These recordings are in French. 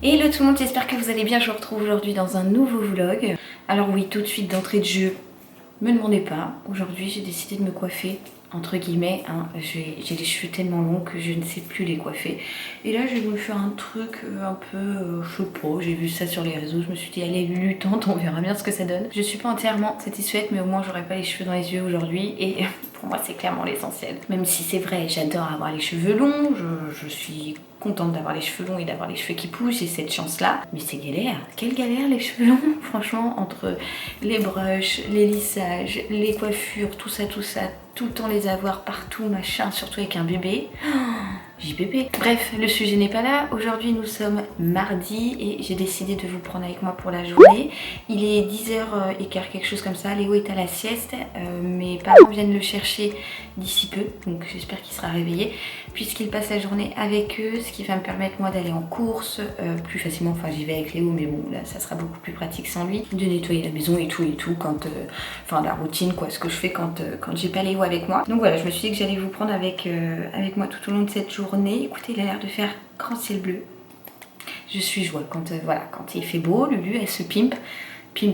Hello tout le monde, j'espère que vous allez bien, je vous retrouve aujourd'hui dans un nouveau vlog. Alors oui, tout de suite d'entrée de jeu, me demandez pas, aujourd'hui j'ai décidé de me coiffer, entre guillemets, hein. J'ai les cheveux tellement longs que je ne sais plus les coiffer. Et là j'ai voulu faire un truc un peu, je sais pas, j'ai vu ça sur les réseaux, je me suis dit allez Lulu tente, on verra bien ce que ça donne. Je suis pas entièrement satisfaite mais au moins j'aurai pas les cheveux dans les yeux aujourd'hui et pour moi c'est clairement l'essentiel. Même si c'est vrai, j'adore avoir les cheveux longs, je suis contente d'avoir les cheveux longs et d'avoir les cheveux qui poussent, j'ai cette chance là, mais c'est galère, quelle galère les cheveux longs, franchement, entre les brushes, les lissages, les coiffures, tout ça, tout le temps les avoir partout, machin, surtout avec un bébé. JBB. Bref, le sujet n'est pas là. Aujourd'hui, nous sommes mardi et j'ai décidé de vous prendre avec moi pour la journée. Il est 10h15, quelque chose comme ça. Léo est à la sieste. Mes parents viennent le chercher d'ici peu, donc j'espère qu'il sera réveillé, puisqu'il passe la journée avec eux, ce qui va me permettre moi d'aller en course plus facilement. Enfin, j'y vais avec Léo, mais bon, là, ça sera beaucoup plus pratique sans lui. De nettoyer la maison et tout, quand... enfin, la routine, quoi, ce que je fais quand j'ai pas Léo avec moi. Donc voilà, je me suis dit que j'allais vous prendre avec moi tout au long de cette journée. Écoutez, il a l'air de faire grand ciel bleu. Je suis joie quand voilà, quand il fait beau, Lulu elle se pimpe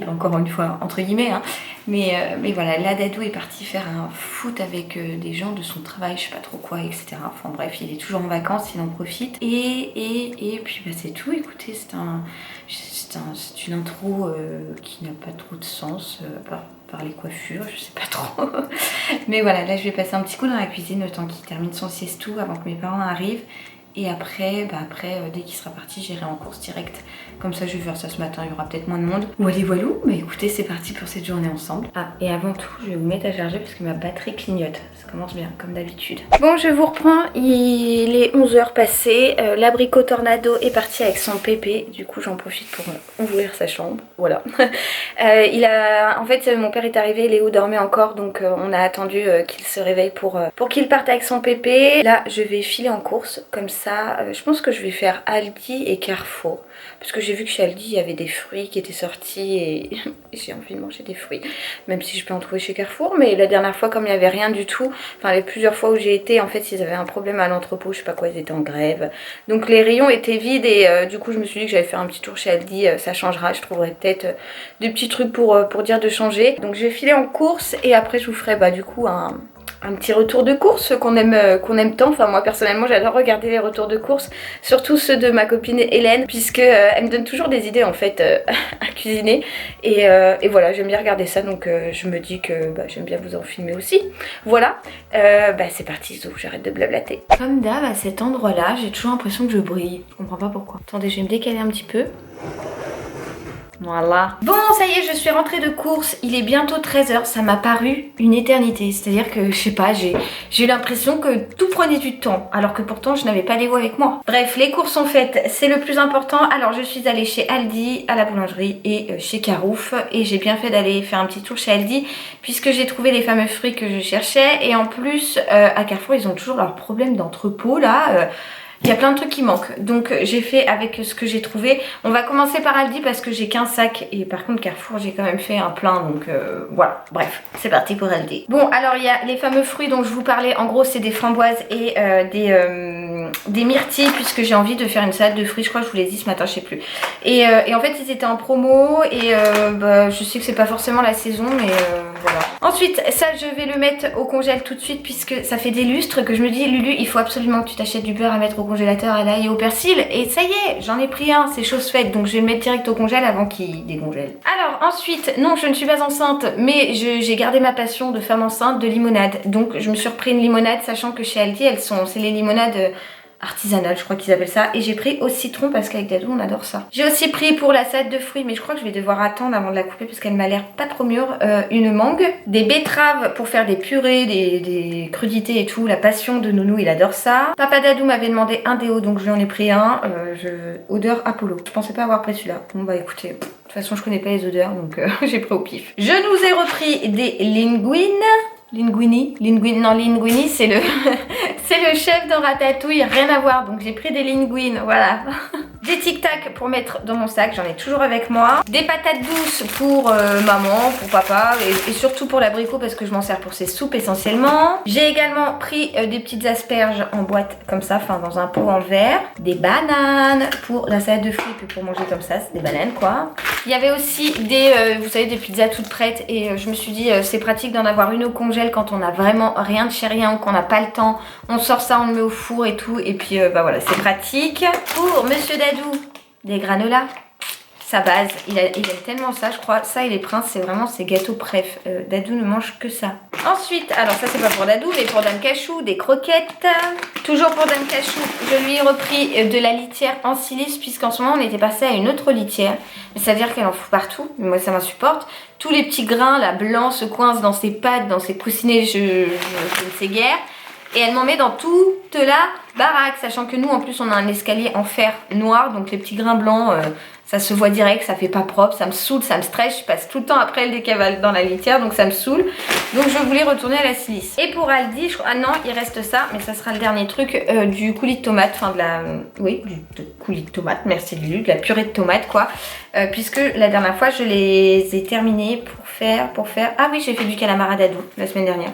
encore une fois entre guillemets, hein. Mais voilà, là Dadou est parti faire un foot avec des gens de son travail, je sais pas trop quoi, etc. Enfin bref, il est toujours en vacances, il en profite. Et puis bah, c'est tout. Écoutez, c'est une intro qui n'a pas trop de sens par les coiffures, je sais pas trop. Mais voilà, là je vais passer un petit coup dans la cuisine le temps qu'il termine son siestou avant que mes parents arrivent. Et après, dès qu'il sera parti, j'irai en course direct. Comme ça, je vais faire ça ce matin, il y aura peut-être moins de monde. Voilou, mais écoutez, c'est parti pour cette journée ensemble. Ah, et avant tout, je vais vous mettre à charger parce que ma batterie clignote. Ça commence bien, comme d'habitude. Bon, je vous reprends, il est 11h passé. L'abricot Tornado est parti avec son pépé. Du coup, j'en profite pour ouvrir sa chambre. Voilà. En fait, mon père est arrivé, Léo dormait encore, donc on a attendu qu'il se réveille pour qu'il parte avec son pépé. Là, je vais filer en course, comme ça. Je pense que je vais faire Aldi et Carrefour parce que j'ai vu que chez Aldi il y avait des fruits qui étaient sortis et j'ai envie de manger des fruits, même si je peux en trouver chez Carrefour. Mais la dernière fois, comme il n'y avait rien du tout, enfin les plusieurs fois où j'ai été, en fait ils avaient un problème à l'entrepôt, je sais pas quoi, ils étaient en grève, donc les rayons étaient vides et du coup je me suis dit que j'allais faire un petit tour chez Aldi, ça changera, je trouverai peut-être des petits trucs pour dire de changer. Donc je vais filer en course et après je vous ferai du coup un petit retour de course qu'on aime tant. Enfin moi personnellement j'adore regarder les retours de course, surtout ceux de ma copine Hélène, puisque elle me donne toujours des idées en fait à cuisiner et voilà, j'aime bien regarder ça, donc je me dis que j'aime bien vous en filmer aussi. Voilà, c'est parti Zou, j'arrête de blablater. Comme d'hab à cet endroit là j'ai toujours l'impression que je brille, je comprends pas pourquoi. Attendez, je vais me décaler un petit peu. Voilà. Bon, ça y est, je suis rentrée de course. Il est bientôt 13h. Ça m'a paru une éternité. C'est-à-dire que, je sais pas, j'ai eu l'impression que tout prenait du temps. Alors que pourtant, je n'avais pas Léo avec moi. Bref, les courses sont faites. C'est le plus important. Alors, je suis allée chez Aldi, à la boulangerie et chez Carouf. Et j'ai bien fait d'aller faire un petit tour chez Aldi, puisque j'ai trouvé les fameux fruits que je cherchais. Et en plus, à Carrefour, ils ont toujours leur problème d'entrepôt, là. Il y a plein de trucs qui manquent, donc j'ai fait avec ce que j'ai trouvé. On va commencer par Aldi parce que j'ai qu'un sac et par contre Carrefour j'ai quand même fait un plein, donc voilà, bref, c'est parti pour Aldi. Bon, alors il y a les fameux fruits dont je vous parlais, en gros c'est des framboises et des myrtilles, puisque j'ai envie de faire une salade de fruits, je crois que je vous l'ai dit ce matin, je sais plus. Et en fait ils étaient en promo et je sais que c'est pas forcément la saison, mais voilà. Ensuite ça je vais le mettre au congèle tout de suite, puisque ça fait des lustres que je me dis Lulu, il faut absolument que tu t'achètes du beurre à mettre au congélateur à l'ail et au persil, et ça y est, j'en ai pris un, c'est chose faite, donc je vais le mettre direct au congèle avant qu'il dégongèle. Alors ensuite, non, je ne suis pas enceinte, mais j'ai gardé ma passion de femme enceinte de limonade, donc je me suis repris une limonade, sachant que chez Aldi c'est les limonades artisanale, je crois qu'ils appellent ça, et j'ai pris au citron parce qu'avec Dadou on adore ça. J'ai aussi pris pour la salade de fruits, mais je crois que je vais devoir attendre avant de la couper parce qu'elle m'a l'air pas trop mûre, une mangue, des betteraves pour faire des purées, des crudités et tout. La passion de Nounou, il adore ça. Papa Dadou m'avait demandé un déo, donc je lui en ai pris un, odeur Apollo. Je pensais pas avoir pris celui-là. Bon bah écoutez, de toute façon je connais pas les odeurs, donc j'ai pris au pif. Je nous ai repris des linguines. Linguini, c'est le c'est le chef dans Ratatouille, rien à voir, donc j'ai pris des linguines, voilà. Des Tic Tac pour mettre dans mon sac, j'en ai toujours avec moi. Des patates douces pour maman, pour papa et surtout pour l'abricot parce que je m'en sers pour ses soupes essentiellement. J'ai également pris des petites asperges en boîte comme ça, enfin dans un pot en verre. Des bananes pour la salade de fruits et pour manger comme ça, c'est des bananes quoi. Il y avait aussi des, vous savez, des pizzas toutes prêtes et je me suis dit c'est pratique d'en avoir une au congèle quand on a vraiment rien de chez rien ou qu'on n'a pas le temps. On sort ça, on le met au four et tout et puis bah voilà, c'est pratique. Pour Monsieur Dadou, des granolas. Sa base, il aime tellement ça, je crois. Ça et les princes, c'est vraiment ses gâteaux préf. Dadou ne mange que ça. Ensuite, alors ça c'est pas pour Dadou, mais pour Dame Cachou, des croquettes. Toujours pour Dame Cachou, je lui ai repris de la litière en silice, puisqu'en ce moment on était passé à une autre litière. Mais ça veut dire qu'elle en fout partout, mais moi ça m'insupporte. Tous les petits grains là blancs se coincent dans ses pattes, dans ses coussinets, je ne sais guère. Et elle m'en met dans toute la baraque, sachant que nous en plus on a un escalier en fer noir, donc les petits grains blancs ça se voit direct, ça fait pas propre, ça me saoule, ça me stresse, je passe tout le temps après elle décavale dans la litière, donc ça me saoule. Donc je voulais retourner à la silice. Et pour Aldi, je crois, ah non, il reste ça, mais ça sera le dernier truc, du coulis de tomate, enfin de la, oui, du coulis de tomate, merci Lulu, de la purée de tomate quoi, puisque la dernière fois je les ai terminés pour faire, ah oui j'ai fait du calamar Dadou la semaine dernière.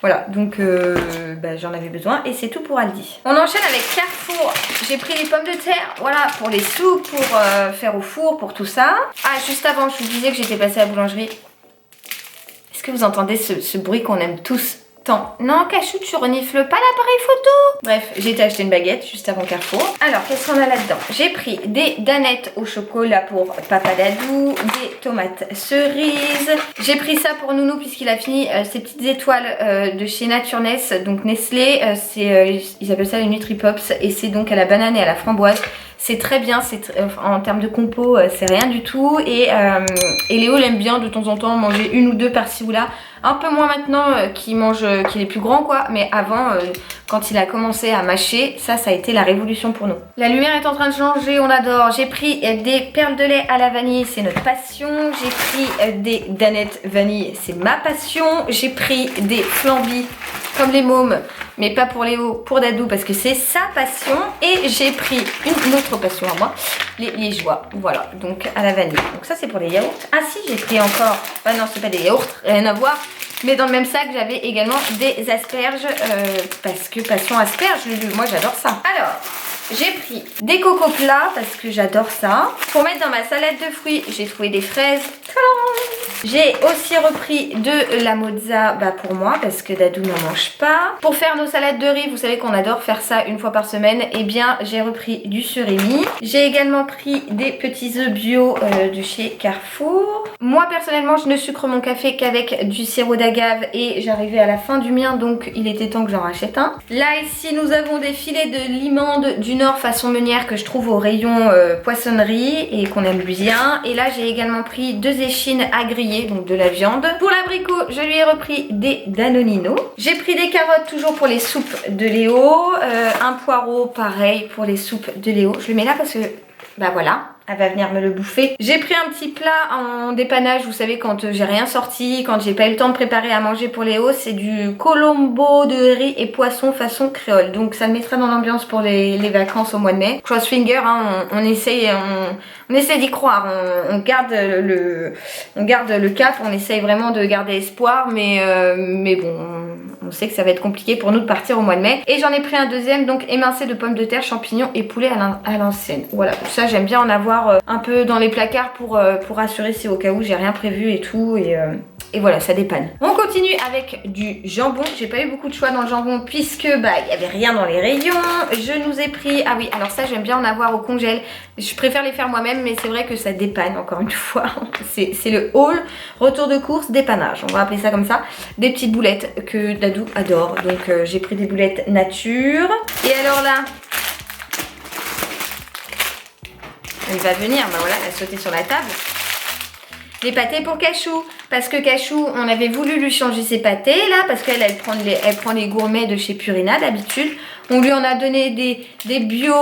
Voilà, donc bah, j'en avais besoin et c'est tout pour Aldi. On enchaîne avec Carrefour. J'ai pris les pommes de terre, voilà, pour les soupes, pour faire au four, pour tout ça. Ah, juste avant, je vous disais que j'étais passée à la boulangerie. Est-ce que vous entendez ce bruit qu'on aime tous tant? Non, Cachou, tu renifles pas l'appareil photo. Bref, j'ai été acheter une baguette juste avant Carrefour. Alors, qu'est-ce qu'on a là-dedans? J'ai pris des danettes au chocolat pour Papa Dadou, des tomates cerises. J'ai pris ça pour Nounou puisqu'il a fini ses petites étoiles de chez Naturness, donc Nestlé. Ils appellent ça les Nutripops et c'est donc à la banane et à la framboise. C'est très bien, en termes de compo, c'est rien du tout. Et Léo l'aime bien de temps en temps manger une ou deux par-ci ou là. Un peu moins maintenant qu'il est plus grand quoi. Mais avant, quand il a commencé à mâcher, ça a été la révolution pour nous. La lumière est en train de changer, on adore. J'ai pris des perles de lait à la vanille, c'est notre passion. J'ai pris des danettes vanille, c'est ma passion. J'ai pris des flambis comme les mômes, mais pas pour Léo, pour Dadou parce que c'est sa passion. Et j'ai pris une autre passion à moi, les liégeois, voilà, donc à la vanille. Donc ça c'est pour les yaourts. Ah si, j'ai pris encore, bah non c'est pas des yaourts, rien à voir. Mais dans le même sac j'avais également des asperges, parce que passion asperges, moi j'adore ça. Alors, j'ai pris des cocos plats parce que j'adore ça. Pour mettre dans ma salade de fruits, j'ai trouvé des fraises. J'ai aussi repris de la mozza pour moi parce que Dadou n'en mange pas. Pour faire nos salades de riz, vous savez qu'on adore faire ça une fois par semaine. Et bien j'ai repris du surimi. J'ai également pris des petits œufs bio de chez Carrefour. Moi personnellement je ne sucre mon café qu'avec du sirop d'agave et j'arrivais à la fin du mien donc il était temps que j'en rachète un. Là ici nous avons des filets de limande du Nord façon meunière que je trouve au rayon poissonnerie et qu'on aime bien. Et là j'ai également pris 2 échines à griller, donc de la viande. Pour l'abricot, je lui ai repris des Danonino. J'ai pris des carottes toujours pour les soupes de Léo. Un poireau pareil pour les soupes de Léo. Je le mets là parce que, bah voilà, elle va venir me le bouffer. J'ai pris un petit plat en dépannage, vous savez quand j'ai rien sorti, quand j'ai pas eu le temps de préparer à manger pour Léo, c'est du colombo de riz et poisson façon créole. Donc ça me mettra dans l'ambiance pour les vacances au mois de mai. Cross finger, hein, on essaye d'y croire, on garde le cap, on essaye vraiment de garder espoir, mais bon, on sait que ça va être compliqué pour nous de partir au mois de mai. Et j'en ai pris un deuxième, donc émincé de pommes de terre, champignons et poulet à l'ancienne. Voilà, ça j'aime bien en avoir un peu dans les placards pour assurer si au cas où j'ai rien prévu et tout. Et voilà, ça dépanne. On continue avec du jambon. J'ai pas eu beaucoup de choix dans le jambon puisque il y avait rien dans les rayons. Je nous ai pris, ah oui, alors ça j'aime bien en avoir au congèle. Je préfère les faire moi-même, mais c'est vrai que ça dépanne encore une fois. C'est le haul, retour de course, dépannage. On va appeler ça comme ça. Des petites boulettes que Dadou adore. Donc j'ai pris des boulettes nature. Et alors là, elle va venir, voilà, elle a sauté sur la table. Les pâtés pour Cachou, parce que Cachou, on avait voulu lui changer ses pâtés là, parce qu'elle prend les gourmets de chez Purina d'habitude. On lui en a donné des bio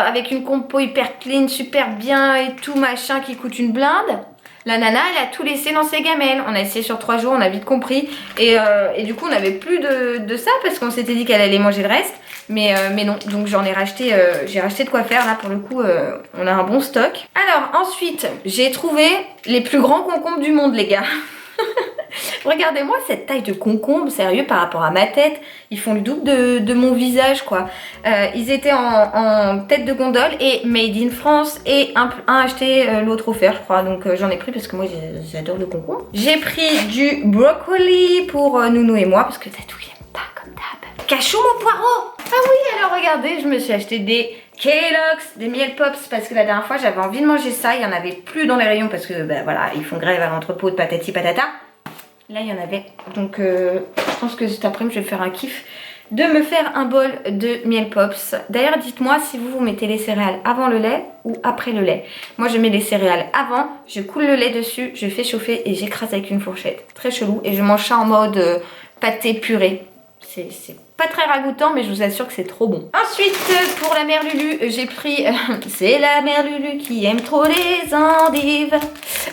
avec une compo hyper clean, super bien et tout machin qui coûte une blinde. La nana, elle a tout laissé dans ses gamelles. On a essayé sur 3 jours, on a vite compris. Et du coup, on n'avait plus de ça parce qu'on s'était dit qu'elle allait manger le reste. mais non, donc j'en ai racheté, j'ai racheté de quoi faire là pour le coup, on a un bon stock. Alors ensuite, j'ai trouvé les plus grands concombres du monde les gars. Regardez-moi cette taille de concombre, sérieux, par rapport à ma tête, ils font le double de mon visage quoi. Ils étaient en tête de gondole et made in France et un acheté, l'autre offert je crois, donc j'en ai pris parce que moi j'adore le concombre. J'ai pris du brocoli pour Nounou et moi parce que Dadou il aime pas comme d'hab. Cachou mon poireau. Ah oui, alors regardez, je me suis acheté des Kellogg's, des miel pops parce que la dernière fois j'avais envie de manger ça, il y en avait plus dans les rayons parce que bah, voilà, ils font grève à l'entrepôt de patati patata. Là il y en avait, donc je pense que cet après-midi je vais faire un kiff de me faire un bol de miel pops. D'ailleurs dites-moi si vous mettez les céréales avant le lait ou après le lait. Moi je mets les céréales avant, je coule le lait dessus, je fais chauffer et j'écrase avec une fourchette. Très chelou et je mange ça en mode pâté purée. C'est pas très ragoûtant mais je vous assure que c'est trop bon. Ensuite pour la mère Lulu j'ai pris c'est la mère Lulu qui aime trop les endives.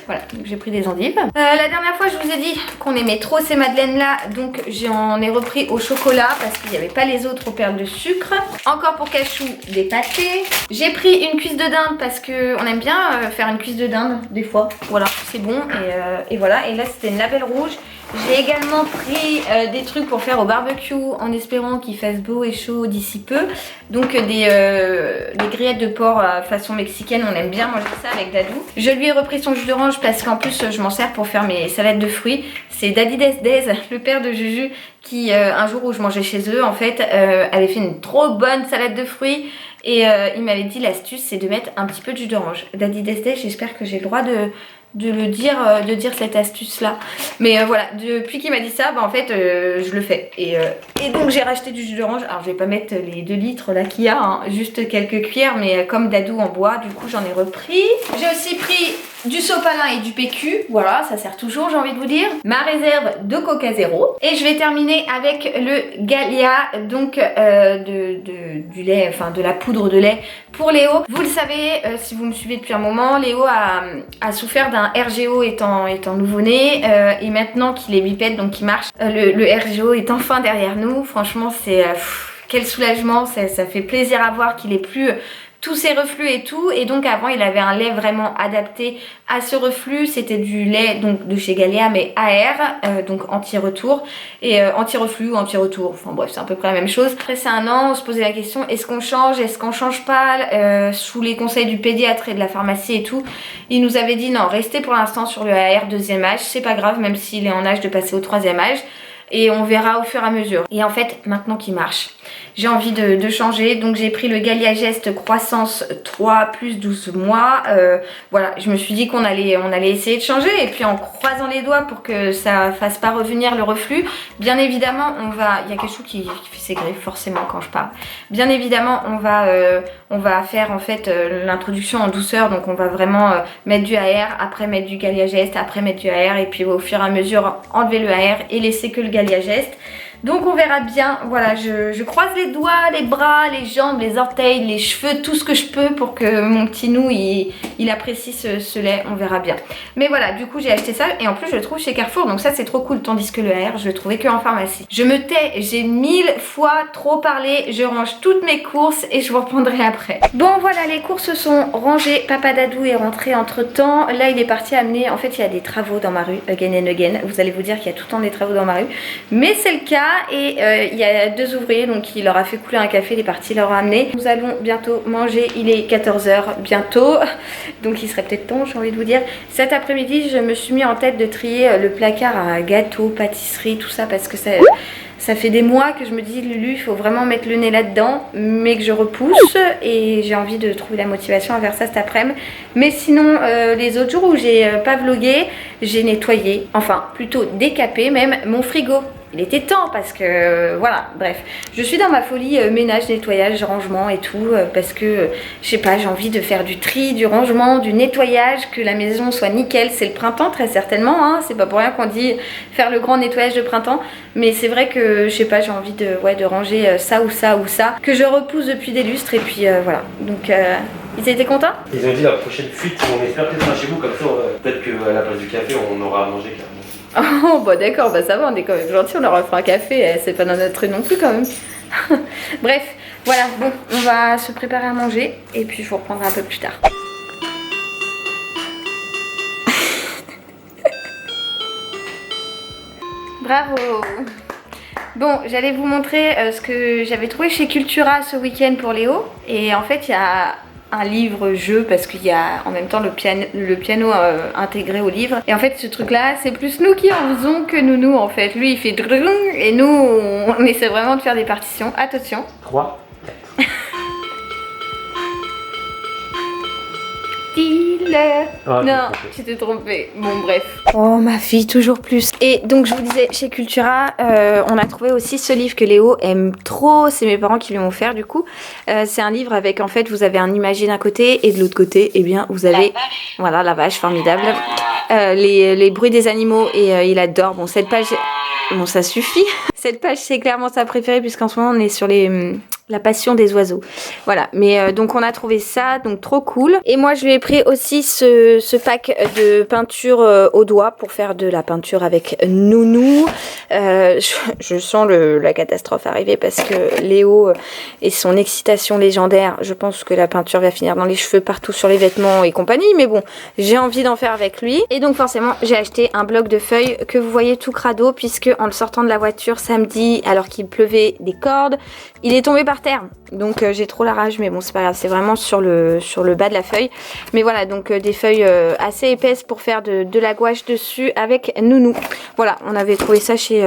Voilà, donc j'ai pris des endives. La dernière fois je vous ai dit qu'on aimait trop ces madeleines là, donc j'en ai repris au chocolat parce qu'il n'y avait pas les autres aux perles de sucre. Encore pour Cachou des pâtés. J'ai pris une cuisse de dinde parce que on aime bien faire une cuisse de dinde des fois. Voilà, c'est bon et voilà. Et là c'était une label rouge. J'ai également pris des trucs pour faire au barbecue en espérant qu'il fasse beau et chaud d'ici peu. Donc des grillettes de porc façon mexicaine, on aime bien manger ça avec Dadou. Je lui ai repris son jus d'orange parce qu'en plus je m'en sers pour faire mes salades de fruits. C'est Daddy Des, le père de Juju, qui un jour où je mangeais chez eux en fait avait fait une trop bonne salade de fruits. Et il m'avait dit l'astuce c'est de mettre un petit peu de jus d'orange. Daddy Des, j'espère que j'ai le droit de dire cette astuce là, mais voilà, depuis qu'il m'a dit ça bah en fait je le fais et donc j'ai racheté du jus d'orange. Alors je vais pas mettre les 2 litres là qu'il y a hein, juste quelques cuillères, mais comme Dadou en bois du coup j'en ai repris. J'ai aussi pris du sopalin et du PQ, voilà ça sert toujours j'ai envie de vous dire. Ma réserve de Coca Zéro et je vais terminer avec le Gallia, donc du lait, enfin de la poudre de lait pour Léo. Vous le savez si vous me suivez depuis un moment, Léo a souffert d'un RGO étant nouveau-né et maintenant qu'il est bipède donc qu'il marche, le RGO est enfin derrière nous. Franchement c'est quel soulagement, ça fait plaisir à voir qu'il est plus tous ses reflux et tout, et donc avant il avait un lait vraiment adapté à ce reflux, c'était du lait donc de chez Gallia mais AR, donc anti-retour et anti-reflux ou anti-retour, enfin bref c'est à peu près la même chose. Après c'est un an, on se posait la question est-ce qu'on change, est-ce qu'on change pas, sous les conseils du pédiatre et de la pharmacie et tout, il nous avait dit non, restez pour l'instant sur le AR 2e âge, c'est pas grave même s'il est en âge de passer au 3e âge. Et on verra au fur et à mesure. Et en fait, maintenant qu'il marche, j'ai envie de changer. Donc j'ai pris le Gallia Gest Croissance 3 plus 12 mois. Voilà, je me suis dit qu'on allait essayer de changer. Et puis en croisant les doigts pour que ça fasse pas revenir le reflux. Bien évidemment, il y a quelque chose qui fait ses griffes forcément quand je parle. Bien évidemment, on va faire en fait l'introduction en douceur. Donc on va vraiment mettre du AR, après mettre du Gallia Gest, après mettre du AR. Et puis au fur et à mesure, enlever le AR et laisser que le Gallia Gest. Donc on verra bien, voilà, je croise les doigts, les bras, les jambes, les orteils, les cheveux, tout ce que je peux pour que mon petit nou il apprécie ce lait, on verra bien. Mais voilà, du coup j'ai acheté ça et en plus je le trouve chez Carrefour, donc ça c'est trop cool, tandis que le AR je le trouvais que en pharmacie. Je me tais, j'ai 1000 fois trop parlé, je range toutes mes courses et je vous reprendrai après. Bon voilà, les courses sont rangées, Papa Dadou est rentré entre temps, là il est parti amener, en fait il y a des travaux dans ma rue, again and again, vous allez vous dire qu'il y a tout le temps des travaux dans ma rue, mais c'est le cas. Et il y a 2 ouvriers donc il leur a fait couler un café, il est parti leur ramener. Nous allons bientôt manger, il est 14 h bientôt, donc il serait peut-être temps j'ai envie de vous dire. Cet après-midi je me suis mis en tête de trier le placard à gâteaux, pâtisseries, tout ça parce que ça fait des mois que je me dis Lulu il faut vraiment mettre le nez là-dedans, mais que je repousse et j'ai envie de trouver la motivation à faire ça cet après-midi. Mais sinon les autres jours où j'ai pas vlogué, j'ai nettoyé, enfin plutôt décapé même mon frigo. Il était temps parce que voilà, bref, je suis dans ma folie ménage, nettoyage, rangement et tout parce que je sais pas, j'ai envie de faire du tri, du rangement, du nettoyage, que la maison soit nickel. C'est le printemps très certainement, hein, c'est pas pour rien qu'on dit faire le grand nettoyage de printemps, mais c'est vrai que je sais pas, j'ai envie de ranger ça ou ça ou ça que je repousse depuis des lustres et puis voilà, donc ils étaient contents. Ils ont dit la prochaine fuite, on espère peut-être chez vous comme ça, peut-être qu'à la place du café on aura à manger carrément. Oh bah d'accord, bah ça va, on est quand même gentil, on leur offre un café, c'est pas dans notre rue non plus quand même. Bref, voilà, bon, on va se préparer à manger et puis je vous reprendrai un peu plus tard. Bravo. Bon, j'allais vous montrer ce que j'avais trouvé chez Cultura ce week-end pour Léo. Et en fait, il y a un livre-jeu parce qu'il y a en même temps le piano intégré au livre. Et en fait, ce truc-là, c'est plus nous qui en faisons que nous en fait. Lui, il fait drrrr et nous, on essaie vraiment de faire des partitions. Attention. 3. Oh, non, tu t'es trompée. Bon, bref. Oh, ma fille, toujours plus. Et donc, je vous disais, chez Cultura, on a trouvé aussi ce livre que Léo aime trop. C'est mes parents qui lui ont offert, du coup. C'est un livre avec, en fait, vous avez un imagier d'un côté et de l'autre côté, eh bien, vous avez... Voilà, la vache, formidable. Les bruits des animaux et il adore. Bon, cette page... Bon, ça suffit. Cette page, c'est clairement sa préférée puisqu'en ce moment, on est sur la passion des oiseaux. Voilà, mais donc on a trouvé ça, donc trop cool. Et moi, je lui ai pris aussi ce pack de peinture au doigt pour faire de la peinture avec Nounou. Je sens la catastrophe arriver parce que Léo et son excitation légendaire, je pense que la peinture va finir dans les cheveux, partout sur les vêtements et compagnie. Mais bon, j'ai envie d'en faire avec lui. Et donc forcément, j'ai acheté un bloc de feuilles que vous voyez tout crado puisque en le sortant de la voiture samedi, alors qu'il pleuvait des cordes, il est tombé par terre. Donc j'ai trop la rage, mais bon, c'est pas grave, c'est vraiment sur le bas de la feuille. Mais voilà, donc des feuilles assez épaisses pour faire de la gouache dessus avec Nounou. Voilà, on avait trouvé ça chez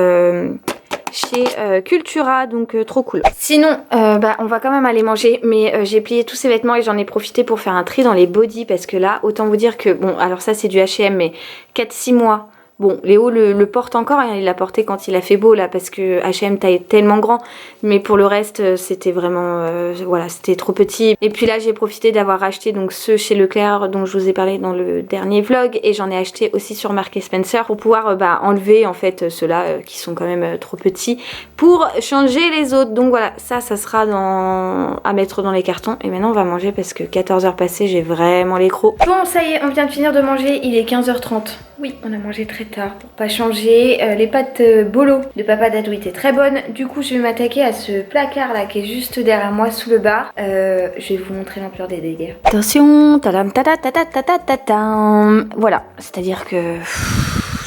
Cultura, donc trop cool. Sinon, on va quand même aller manger, mais j'ai plié tous ces vêtements et j'en ai profité pour faire un tri dans les bodys parce que là, autant vous dire que, bon, alors ça c'est du H&M, mais 4-6 mois. Bon, Léo le porte encore, hein, il l'a porté quand il a fait beau là parce que H&M taille tellement grand, mais pour le reste c'était vraiment, voilà, c'était trop petit. Et puis là j'ai profité d'avoir acheté donc ceux chez Leclerc dont je vous ai parlé dans le dernier vlog et j'en ai acheté aussi sur Marks & Spencer pour pouvoir enlever en fait ceux-là qui sont quand même trop petits pour changer les autres. Donc voilà, ça sera à mettre dans les cartons et maintenant on va manger parce que 14h passées, j'ai vraiment les crocs. Bon, ça y est, on vient de finir de manger, il est 15h30. Oui, on a mangé très tard pour pas changer. Les pâtes bolo de Papa Dadou étaient très bonnes. Du coup, je vais m'attaquer à ce placard là qui est juste derrière moi sous le bar. Je vais vous montrer l'ampleur des dégâts. Attention, tadam, tada, tada, tada, tada. Voilà, c'est-à-dire que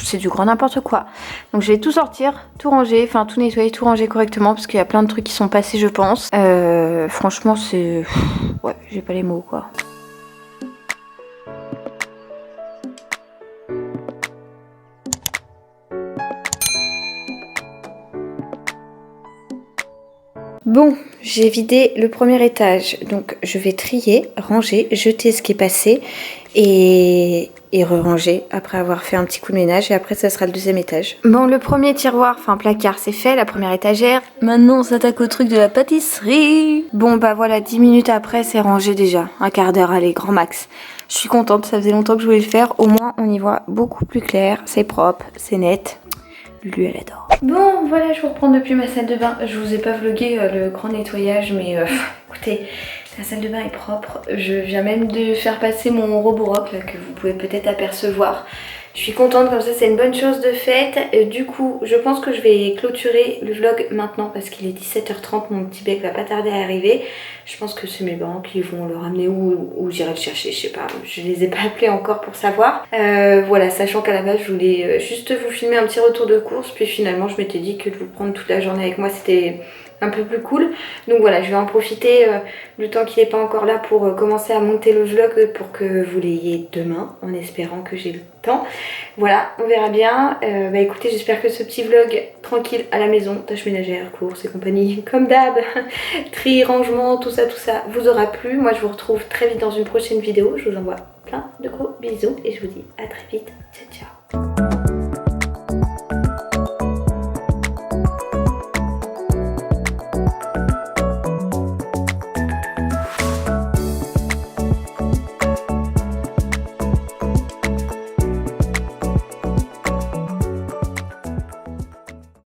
c'est du grand n'importe quoi. Donc je vais tout sortir, tout ranger, enfin tout nettoyer, tout ranger correctement parce qu'il y a plein de trucs qui sont passés, je pense. Franchement, c'est... Ouais, j'ai pas les mots quoi. Bon, j'ai vidé le premier étage, donc je vais trier, ranger, jeter ce qui est passé et re-ranger après avoir fait un petit coup de ménage et après ça sera le deuxième étage. Bon, le premier tiroir, enfin placard, c'est fait, la première étagère. Maintenant on s'attaque au truc de la pâtisserie. Bon bah voilà, 10 minutes après c'est rangé déjà, un quart d'heure, allez, grand max. Je suis contente, ça faisait longtemps que je voulais le faire, au moins on y voit beaucoup plus clair, c'est propre, c'est net. Lulu elle adore. Bon voilà, je vous reprends depuis ma salle de bain. Je vous ai pas vlogué le grand nettoyage mais écoutez, la salle de bain est propre. Je viens même de faire passer mon Roborock là, que vous pouvez peut-être apercevoir. Je suis contente, comme ça c'est une bonne chose de faite. Du coup je pense que je vais clôturer le vlog maintenant parce qu'il est 17h30, mon petit bec va pas tarder à arriver. Je pense que c'est mes parents qui vont le ramener ou j'irai le chercher, je sais pas, je les ai pas appelés encore pour savoir. Voilà, sachant qu'à la base je voulais juste vous filmer un petit retour de course, puis finalement je m'étais dit que de vous prendre toute la journée avec moi c'était un peu plus cool. Donc voilà, je vais en profiter le temps qu'il n'est pas encore là pour commencer à monter le vlog pour que vous l'ayez demain, en espérant que j'ai le temps. Voilà, on verra bien. Écoutez, j'espère que ce petit vlog tranquille à la maison, tâches ménagères, courses et compagnie, comme d'hab, tri, rangement, tout ça vous aura plu. Moi je vous retrouve très vite dans une prochaine vidéo. Je vous envoie plein de gros bisous et je vous dis à très vite. Ciao ciao.